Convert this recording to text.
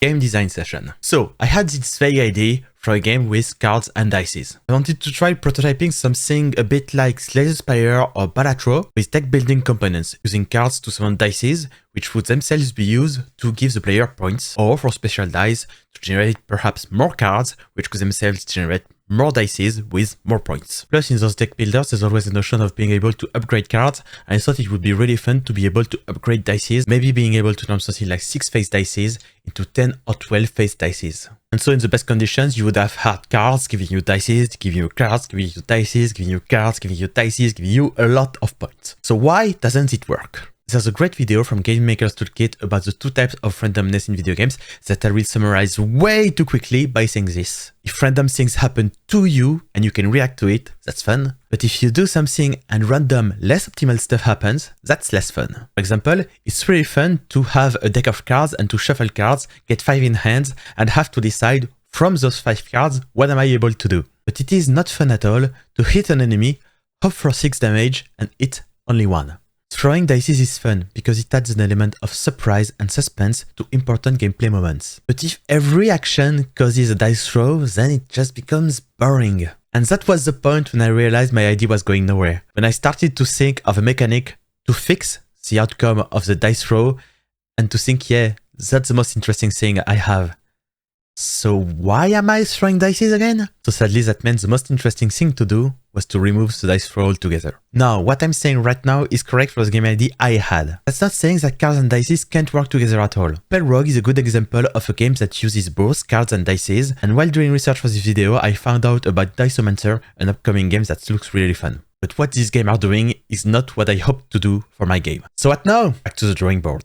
game design session. So I had this vague idea for a game with cards and dices. I wanted to try prototyping something a bit like Slay the Spire or Balatro with deck building components, using cards to summon dices, which would themselves be used to give the player points, or for special dice to generate perhaps more cards, which could themselves generate more dices with more points. Plus, in those deck builders, there's always the notion of being able to upgrade cards, and I thought it would be really fun to be able to upgrade dices, maybe being able to turn something like 6 face dices into 10 or 12 face dices. And so in the best conditions, you would have hard cards giving you dices, giving you cards, giving you dices, giving you cards, giving you dices, giving you a lot of points. So why doesn't it work? There's a great video from Game Maker's Toolkit about the 2 types of randomness in video games that I will summarize way too quickly by saying this. If random things happen to you and you can react to it, that's fun. But if you do something and random, less optimal stuff happens, that's less fun. For example, it's really fun to have a deck of cards and to shuffle cards, get 5 in hand, and have to decide from those 5 cards, what am I able to do? But it is not fun at all to hit an enemy, hope for 6 damage, and hit only 1. Throwing dices is fun because it adds an element of surprise and suspense to important gameplay moments. But if every action causes a dice throw, then it just becomes boring. And that was the point when I realized my idea was going nowhere. When I started to think of a mechanic to fix the outcome of the dice throw and to think, yeah, that's the most interesting thing I have. So why am I throwing dices again? So sadly that meant the most interesting thing to do was to remove the dice throw altogether. Now, what I'm saying right now is correct for the game idea I had. That's not saying that cards and dices can't work together at all. Spell Rogue is a good example of a game that uses both cards and dices, and while doing research for this video, I found out about Diceomancer, an upcoming game that looks really fun. But what these games are doing is not what I hoped to do for my game. So what now? Back to the drawing board.